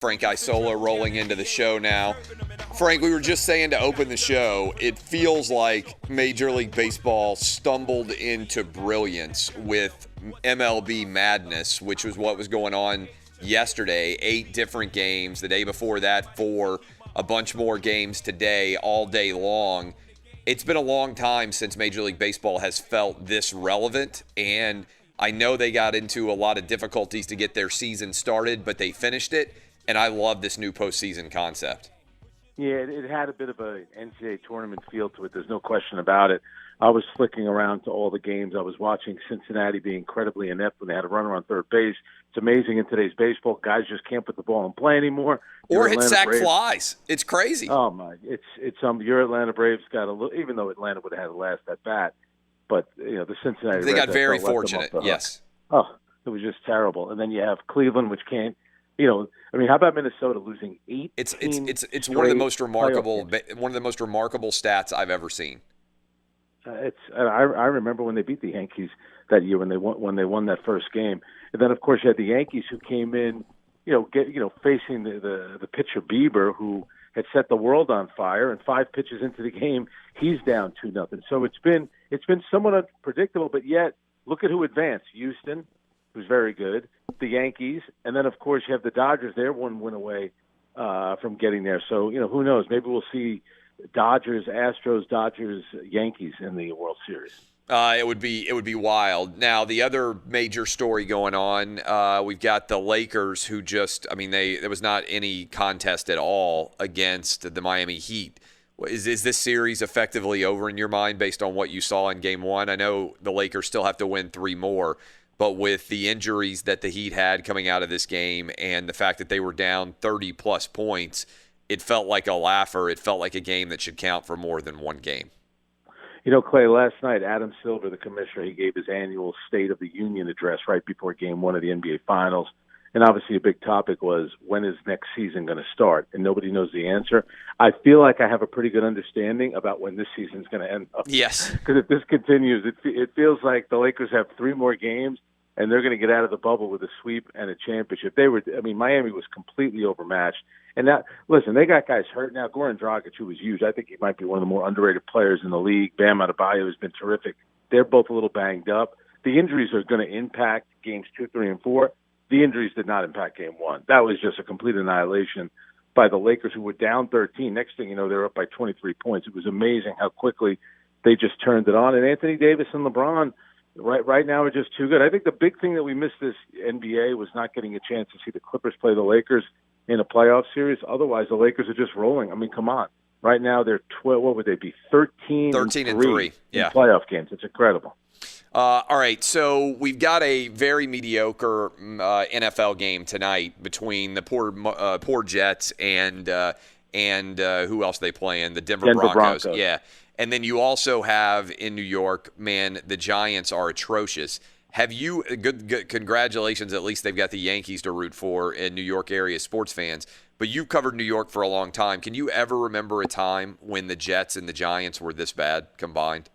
Frank Isola rolling into the show now. Frank, we were just saying to open the show, it feels like Major League Baseball stumbled into brilliance with MLB madness, which was what was going on yesterday. 8 different games. The day before that, 4. A bunch more games today, all day long. It's been a long time since Major League Baseball has felt this relevant, and I know they got into a lot of difficulties to get their season started, but they finished it. And I love this new postseason concept. Yeah, it had a bit of a NCAA tournament feel to it. There's no question about it. I was flicking around to all the games. I was watching Cincinnati be incredibly inept when they had a runner on third base. It's amazing in today's baseball. Guys just can't put the ball in play anymore. Or hit sack flies. It's crazy. Oh, my. It's your Atlanta Braves got a little, even though Atlanta would have had the last at bat. But, the Cincinnati They Reds, got very fortunate, yes. Oh, it was just terrible. And then you have Cleveland, which can't. How about Minnesota losing 8? It's one of the most remarkable stats I've ever seen. I remember when they beat the Yankees that year when they won that first game, and then of course you had the Yankees who came in, facing the pitcher Bieber, who had set the world on fire, and 5 pitches into the game he's down 2-0. So it's been somewhat unpredictable, but yet look at who advanced: Houston, who's very good, the Yankees, and then, of course, you have the Dodgers. They're 1 win away from getting there. So, who knows? Maybe we'll see Dodgers, Astros, Dodgers, Yankees in the World Series. It would be wild. Now, the other major story going on, we've got the Lakers who there was not any contest at all against the Miami Heat. Is this series effectively over in your mind based on what you saw in Game 1? I know the Lakers still have to win 3 more. But with the injuries that the Heat had coming out of this game and the fact that they were down 30-plus points, it felt like a laugher. It felt like a game that should count for more than 1 game. Clay, last night, Adam Silver, the commissioner, he gave his annual State of the Union address right before Game 1 of the NBA Finals. And obviously a big topic was, when is next season going to start? And nobody knows the answer. I feel like I have a pretty good understanding about when this season's going to end up. Yes. Because if this continues, it feels like the Lakers have 3 more games, and they're going to get out of the bubble with a sweep and a championship. Miami was completely overmatched. And now, listen, they got guys hurt now. Goran Dragic, who was huge, I think he might be one of the more underrated players in the league. Bam Adebayo has been terrific. They're both a little banged up. The injuries are going to impact games 2, 3, and 4. The injuries did not impact Game 1. That was just a complete annihilation by the Lakers, who were down 13. Next thing you know, they were up by 23 points. It was amazing how quickly they just turned it on. And Anthony Davis and LeBron right now are just too good. I think the big thing that we missed this NBA was not getting a chance to see the Clippers play the Lakers in a playoff series. Otherwise, the Lakers are just rolling. I mean, come on. Right now, they're 12. What would they be? 13 and 3 yeah. in playoff games. It's incredible. All right, so we've got a very mediocre NFL game tonight between the poor Jets and who else they playing? The Denver Broncos. Yeah. And then you also have in New York, man, the Giants are atrocious. Have you good congratulations, at least they've got the Yankees to root for in New York area sports fans, but you've covered New York for a long time. Can you ever remember a time when the Jets and the Giants were this bad combined?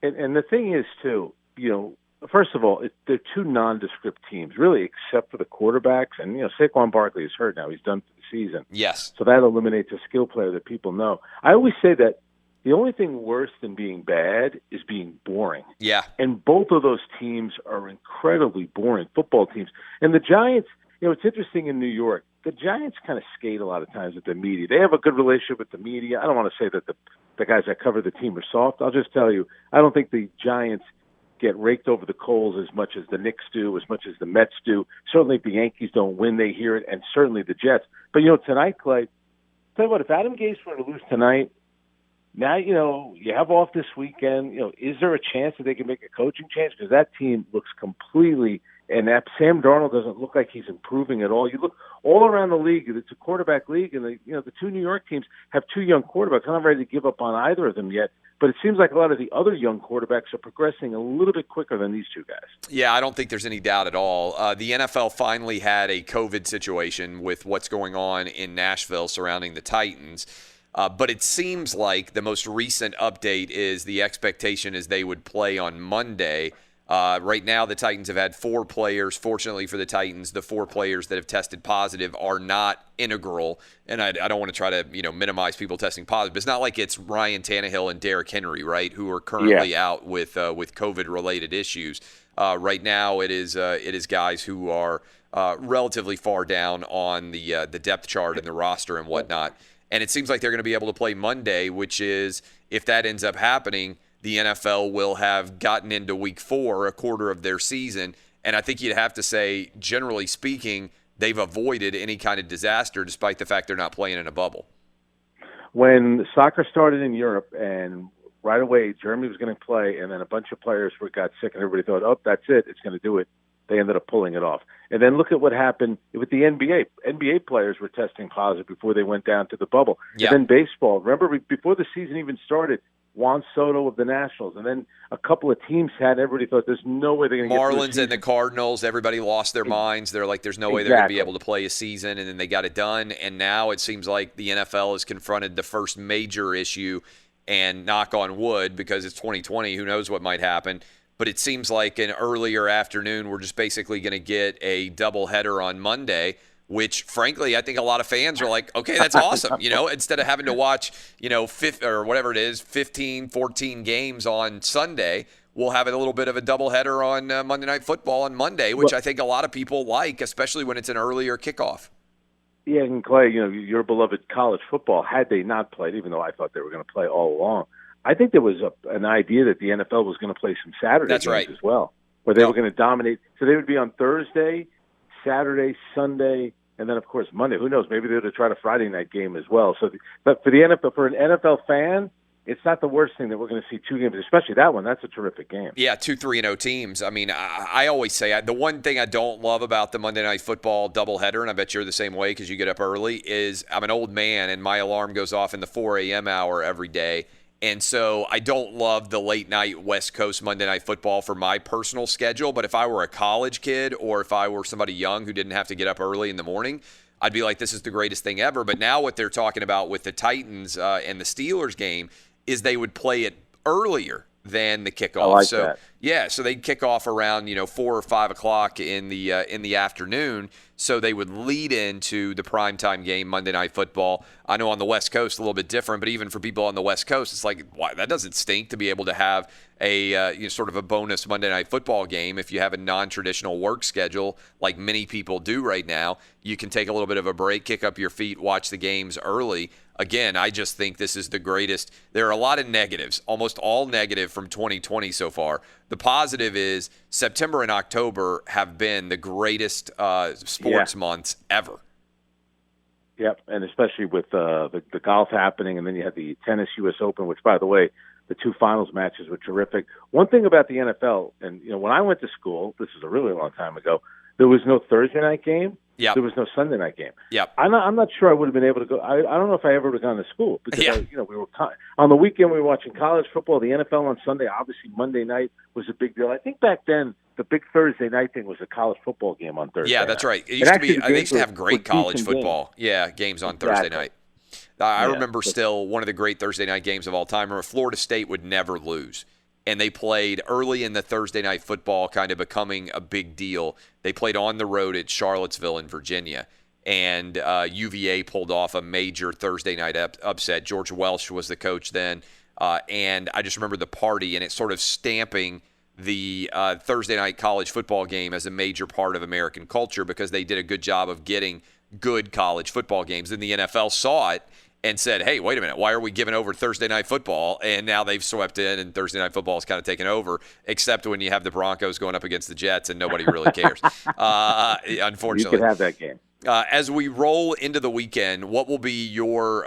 And the thing is, too, first of all, they're 2 nondescript teams, really, except for the quarterbacks. And, Saquon Barkley is hurt now. He's done for the season. Yes. So that eliminates a skill player that people know. I always say that the only thing worse than being bad is being boring. Yeah. And both of those teams are incredibly boring football teams. And the Giants, it's interesting in New York. The Giants kind of skate a lot of times with the media. They have a good relationship with the media. I don't want to say that the guys that cover the team are soft. I'll just tell you, I don't think the Giants get raked over the coals as much as the Knicks do, as much as the Mets do. Certainly if the Yankees don't win, they hear it, and certainly the Jets. But, tonight, Clay, tell you what, if Adam Gase were to lose tonight, now, you have off this weekend. Is there a chance that they can make a coaching change? Because that team looks completely – and that Sam Darnold doesn't look like he's improving at all. You look all around the league, it's a quarterback league, and the 2 New York teams have 2 young quarterbacks. I'm not ready to give up on either of them yet, but it seems like a lot of the other young quarterbacks are progressing a little bit quicker than these 2 guys. Yeah, I don't think there's any doubt at all. The NFL finally had a COVID situation with what's going on in Nashville surrounding the Titans. But it seems like the most recent update is the expectation is they would play on Monday. Right now, the Titans have had 4 players. Fortunately for the Titans, the 4 players that have tested positive are not integral. And I don't want to try to minimize people testing positive. It's not like it's Ryan Tannehill and Derrick Henry, right, who are currently out with COVID-related issues. Right now, it is guys who are relatively far down on the depth chart and the roster and whatnot. And it seems like they're going to be able to play Monday, which is, if that ends up happening, the NFL will have gotten into week 4, a quarter of their season. And I think you'd have to say, generally speaking, they've avoided any kind of disaster despite the fact they're not playing in a bubble. When soccer started in Europe and right away Germany was going to play and then a bunch of players got sick and everybody thought, oh, that's it, it's going to do it. They ended up pulling it off. And then look at what happened with the NBA. NBA players were testing positive before they went down to the bubble. Yeah. And then baseball. Remember, before the season even started, Juan Soto of the Nationals, and then a couple of teams had. Everybody thought there's no way they're going to get Marlins and the Cardinals. Everybody lost their minds. They're like, there's no way they're going to be able to play a season, and then they got it done. And now it seems like the NFL has confronted the first major issue, and knock on wood, because it's 2020, who knows what might happen. But it seems like an earlier afternoon, we're just basically going to get a doubleheader on Monday, which, frankly, I think a lot of fans are like, okay, that's awesome. Instead of having to watch, 15, 14 games on Sunday, we'll have a little bit of a doubleheader on Monday Night Football on Monday, which I think a lot of people like, especially when it's an earlier kickoff. Yeah, and Clay, your beloved college football, had they not played, even though I thought they were going to play all along, I think there was an idea that the NFL was going to play some Saturday games as well, where they were going to dominate. So they would be on Thursday, Saturday, Sunday, and then, of course, Monday. Who knows? Maybe they would have tried a Friday night game as well. So, but for the NFL, for an NFL fan, it's not the worst thing that we're going to see 2 games, especially that one. That's a terrific game. Yeah, 2 3-0 teams. I mean, I always say the one thing I don't love about the Monday Night Football doubleheader, and I bet you're the same way because you get up early, is I'm an old man and my alarm goes off in the 4 a.m. hour every day. And so I don't love the late night West Coast Monday Night Football for my personal schedule. But if I were a college kid or if I were somebody young who didn't have to get up early in the morning, I'd be like, this is the greatest thing ever. But now what they're talking about with the Titans and the Steelers game is they would play it earlier than the kickoff. I like that. Yeah, so they'd kick off around 4 or 5 o'clock in the afternoon. So they would lead into the primetime game, Monday Night Football. I know on the West Coast a little bit different, but even for people on the West Coast, it's like, why, that doesn't stink to be able to have a sort of a bonus Monday Night Football game. If you have a non-traditional work schedule like many people do right now, you can take a little bit of a break, kick up your feet, watch the games early. Again, I just think this is the greatest. There are a lot of negatives, almost all negative from 2020 so far. The positive is September and October have been the greatest sports months ever. Yep, and especially with the golf happening, and then you had the tennis U.S. Open, which, by the way, the 2 finals matches were terrific. One thing about the NFL, and when I went to school, this is a really long time ago, there was no Thursday night game. Yep. There was no Sunday night game. Yep. I'm not sure I would have been able to go. I don't know if I ever would have gone to school because we were on the weekend. We were watching college football, the NFL on Sunday. Obviously, Monday night was a big deal. I think back then the big Thursday night thing was a college football game on Thursday. Yeah, that's night. Right. It used to be. They used to have great college football. Games on Thursday night. I remember still one of the great Thursday night games of all time. Remember, Florida State would never lose. And they played early in the Thursday night football, kind of becoming a big deal. They played on the road at Charlottesville in Virginia. And UVA pulled off a major Thursday night upset. George Welsh was the coach then. And I just remember the party and it sort of stamping the Thursday night college football game as a major part of American culture because they did a good job of getting good college football games. And the NFL saw it and said, hey, wait a minute, why are we giving over Thursday night football? And now they've swept in and Thursday night football has kind of taken over, except when you have the Broncos going up against the Jets and nobody really cares. Unfortunately. You could have that game. As we roll into the weekend, what will be your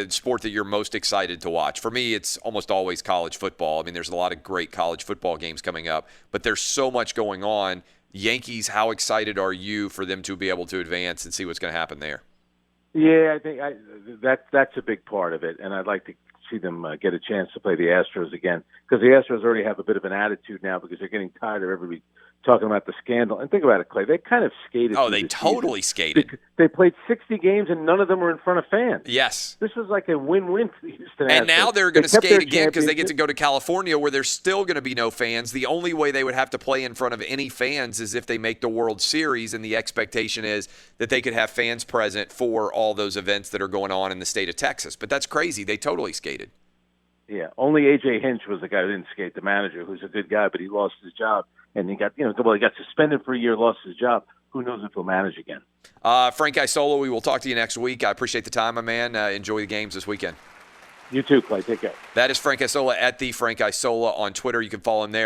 sport that you're most excited to watch? For me, it's almost always college football. I mean, there's a lot of great college football games coming up, but there's so much going on. Yankees, how excited are you for them to be able to advance and see what's going to happen there? Yeah, I think that's a big part of it, and I'd like to see them get a chance to play the Astros again because the Astros already have a bit of an attitude now because they're getting tired of every talking about the scandal. And think about it, Clay. They kind of skated. Oh, through they the totally season. skated. They played 60 games, and none of them were in front of fans. Yes. This was like a win-win for the Houston Astros. And now they're going to skate again because they get to championship. go to California where there's still going to be no fans. The only way they would have to play in front of any fans is if they make the World Series, and the expectation is that they could have fans present for all those events that are going on in the state of Texas. But that's crazy. They totally skated. Yeah, only A.J. Hinch was the guy who didn't skate, the manager, who's a good guy, but he lost his job. And he got, he got suspended for a year, lost his job. Who knows if he'll manage again? Frank Isola, we will talk to you next week. I appreciate the time, my man. Enjoy the games this weekend. You too, Clay. Take care. That is Frank Isola at the Frank Isola on Twitter. You can follow him there.